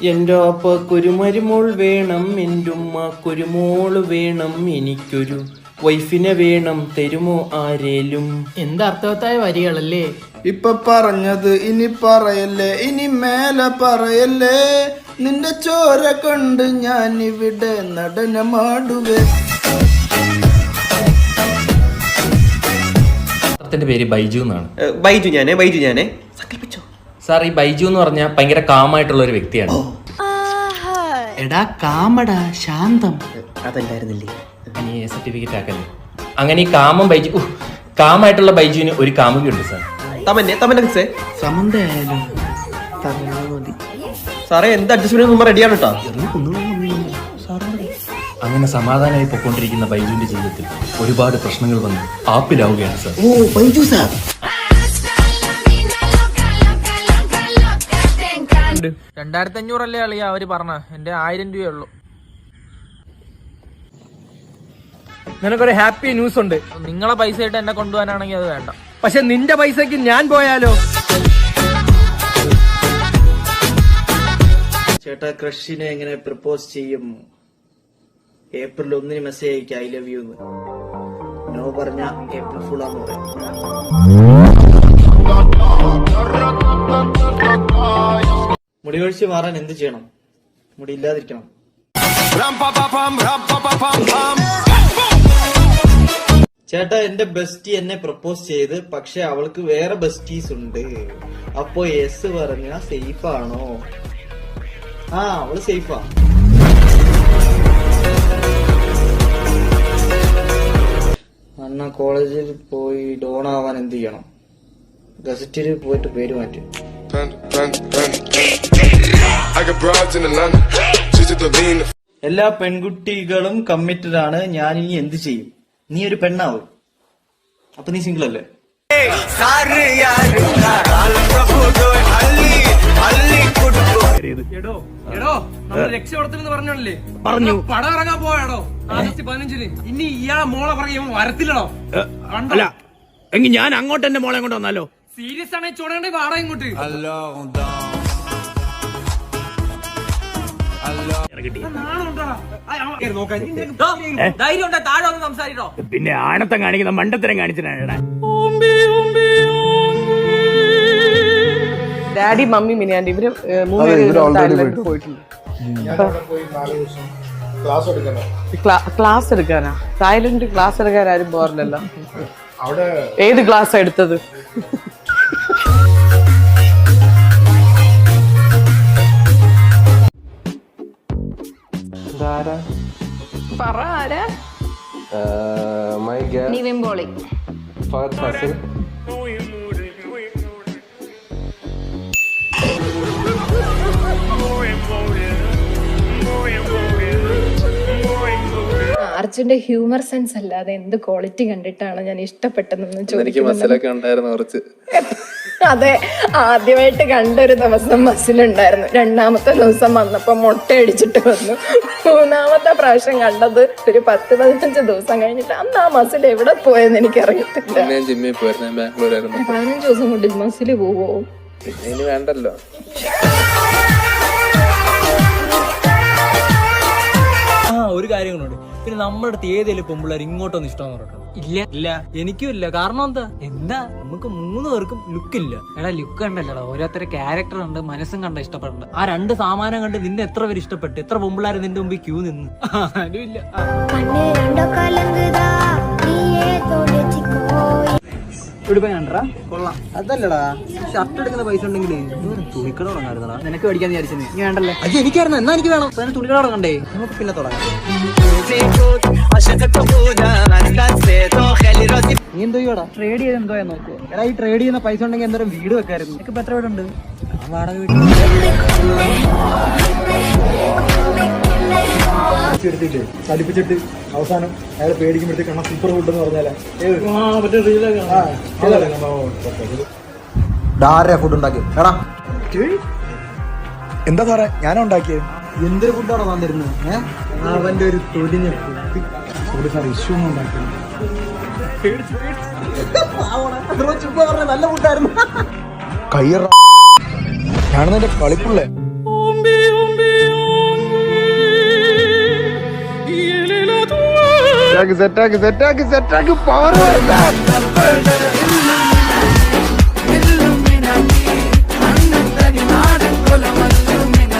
എൻ്റെ അപ്പക്കൊരു മരുമോൾ വേണം, എൻ്റെ ഉമ്മക്കൊരു മോള് വേണം, എനിക്കൊരു വൈഫിനെ വേണം, തരുമോ ആരേലും. എന്താ അർത്ഥവത്തായ വരികളല്ലേ. ഇപ്പൊ പറഞ്ഞത് ഇനി പറയല്ലേ, ഇനി മേലെ പറയല്ലേ. നിന്റെ ചോര കൊണ്ട് ഞാൻ ഇവിടെ നടനമാടുവേ. പേര് ബൈജു എന്നാണ്. ബൈജു ഞാനേ സങ്കല്പിച്ചോ സാർ. ഈ ബൈജു എന്ന് പറഞ്ഞാൽ ഭയങ്കര കാമായിട്ടുള്ള ഒരു വ്യക്തിയാണ്. എടാ കാമടാ ശാന്തം. അതല്ലായിരുന്നില്ലേ ഇനി സർട്ടിഫിക്കറ്റ് ആക്കല്ലേ. അങ്ങനെ ഈ കാമായിട്ടുള്ള ബൈജുവിന് ഒരു കാമുകിയുണ്ട് സാർ. തമന്നെ സമന്തയായാലും സാറേ എന്ത് അഡ്ജസ്റ്റ്മെന്റ് റെഡിയാണ് കേട്ടോ. അങ്ങനെ സമാധാനമായി പൊയ്ക്കൊണ്ടിരിക്കുന്ന ബൈജുവിന്റെ ജീവിതത്തിൽ ഒരുപാട് പ്രശ്നങ്ങൾ വന്ന് ആപ്പിലാവുകയാണ് സാർ. ഓ ബൈജു സാർ. 2500 അല്ലേ അളിയാ അവര് പറഞ്ഞ. എന്റെ 1000 രൂപയുള്ളൂ. നിനക്കൊരു ഹാപ്പി ന്യൂസ് ഉണ്ട്. നിങ്ങളെ പൈസ ഇട്ട് എന്നെ കൊണ്ടുപോകാനാണെങ്കിൽ അത് വേണ്ട. പക്ഷെ നിന്റെ പൈസക്ക് ഞാൻ പോയാലോ? ചേട്ടാ ക്രഷിനെ എങ്ങനെ പ്രപ്പോസ് ചെയ്യും? ഏപ്രിൽ 1 മെസ്സേജ് അയക്കാം ഐ ലവ് യു എന്ന്. നോ പറഞ്ഞ ഏപ്രിൽ ഫുൾ ആന്ന് പറയും. മുടി കഴിച്ച് മാറാൻ എന്ത് ചെയ്യണം? മുടി ഇല്ലാതിരിക്കണം. ചേട്ടാ എന്റെ ബെസ്റ്റി എന്നെ പ്രപ്പോസ് ചെയ്ത്, പക്ഷെ അവൾക്ക് വേറെ ബെസ്റ്റീസ് ഉണ്ട്. അപ്പൊ യെസ് പറഞ്ഞ സേഫ് ആണോ? ആ അവള് സേഫാ. അണ്ണ കോളേജിൽ പോയി ഡോൺ ആവാൻ എന്ത് ചെയ്യണം? ഗസറ്റിൽ പോയിട്ട് പേര് മാറ്റി. എല്ലാ പെൺകുട്ടികളും കമ്മിറ്റഡ് ആണ്. ഞാൻ ഇനി എന്ത് ചെയ്യും? നീ ഒരു പെണ്ണാവും, അപ്പൊ നീ സിംഗിൾ അല്ലേ? രക്ഷപ്പെടുത്തലെന്ന് പറഞ്ഞു. പടം ഇറങ്ങാൻ പോയാടോ ആഗസ്റ്റ് 15-ന്. ഇനി ഇയാളെ മോളെ പറയും വരത്തില്ലടോ. അല്ല എങ്കിൽ ഞാൻ അങ്ങോട്ട് എന്റെ മോളെ കൊണ്ട് വന്നാലോ? സീരിയസ് ആണെങ്കിൽ ചുടേണ്ട വാടക ഇങ്ങോട്ട്. പിന്നെ ആണത്തം കാണിക്കുന്ന മണ്ടത്തരം കാണിച്ചിട്ടാണ്. ഡാഡി മമ്മി മിനിയാണ്ടി ഇവര് പോയിട്ടുണ്ട്. ക്ലാസ് എടുക്കാനാ? തായ്ലൻഡ് ക്ലാസ് എടുക്കാൻ ആരും പോറില്ലല്ലോ. ഏത് ക്ലാസ്സാ എടുത്തത്? നിവിൻപോളി. അർജുന്റെ ഹ്യൂമർ സെൻസ് അല്ലാതെ എന്ത് ക്വാളിറ്റി കണ്ടിട്ടാണ് ഞാൻ ഇഷ്ടപ്പെട്ടതെന്ന് ചോദിക്കുന്നത്. അതെ, ആദ്യമായിട്ട് കണ്ടൊരു ദിവസം ബസ്സിലുണ്ടായിരുന്നു. 2ാമത്തെ ദിവസം വന്നപ്പോ മുട്ടയടിച്ചിട്ട് വന്നു. 3ാമത്തെ പ്രാവശ്യം കണ്ടത് ഒരു 10-15 ദിവസം കഴിഞ്ഞിട്ട്. അന്ന് ആ ബസ്സിൽ എവിടെ പോയെന്ന് എനിക്കറിയത്തില്ല. 15 ദിവസം കൊണ്ട് ബസ്സിൽ പോവോ? വേണ്ടല്ലോ. ഒരു കാര്യം കൊണ്ട് പിന്നെ നമ്മുടെ അടുത്ത് ഏതെങ്കിലും പെമ്പിള്ളേർ ഇങ്ങോട്ടൊന്നും ഇഷ്ടമെന്ന് പറഞ്ഞോ? ഇല്ല എനിക്കും ഇല്ല. കാരണം എന്താ നമുക്ക് 3 പേർക്കും ലുക്കില്ല. എടാ ലുക്ക് കണ്ടല്ലടാ, ഓരോരുത്തരുടെ ക്യാരക്ടർ ഉണ്ട്, മനസ്സും കണ്ട ഇഷ്ടപ്പെടണ്ട. ആ 2 സാമാനം കണ്ട് നിന്നെ എത്ര പേര് ഇഷ്ടപ്പെട്ടു? എത്ര പെമ്പിള്ളേർ നിന്റെ മുമ്പിൽ ക്യൂ നിന്ന്? ആരുമില്ല. കൊള്ളാം. അതല്ലടാ ഷർട്ട് എടുക്കുന്ന പൈസ ഉണ്ടെങ്കിൽ തുണിക്കട തുടങ്ങാറുണ്ടടാ. നിനക്ക് മേടിക്കാന്ന് വിചാരിച്ചു. നീ വേണ്ടല്ലേ? അത് എനിക്കായിരുന്നു. എന്നാ എനിക്ക് വേണം. തുണിക്കട തുടങ്ങണ്ടേ? നമുക്ക് പിന്നെ തുടങ്ങാം. നീ എന്തോ ചെയ്യോടാ? ട്രേഡ് ചെയ്ത് എന്തോ നോക്കുവോ? എടാ ഈ ട്രേഡ് ചെയ്യുന്ന പൈസ ഉണ്ടെങ്കിൽ എന്തോരം വീട് വെക്കായിരുന്നു. നിനക്ക് ഇപ്പൊ എത്ര വീടുണ്ട്? വാടക വീട് ചലിപ്പിച്ചിട്ട് അവസാനം അയാൾ പേടിക്കുമ്പോഴത്തേക്ക് കണ്ണ സൂപ്പർ ഫുഡ് എന്ന് പറഞ്ഞാലേ ഫുഡ് ഉണ്ടാക്കി. എടാ എന്താ സാറേ ഞാനാ ഉണ്ടാക്കിയത്? എന്തൊരു ഫുഡാണോ വന്നിരുന്നത്? അവന്റെ ഒരു തൊലിഞ്ഞ സാർ ഇഷ്യൂ ഒന്നും ഉണ്ടാക്കിയത്. നല്ല ഫുഡായിരുന്നു. കയ്യറ ഞാനെന്നെ കളിപ്പുള്ളേ. സെറ്റാക്ക് പവർ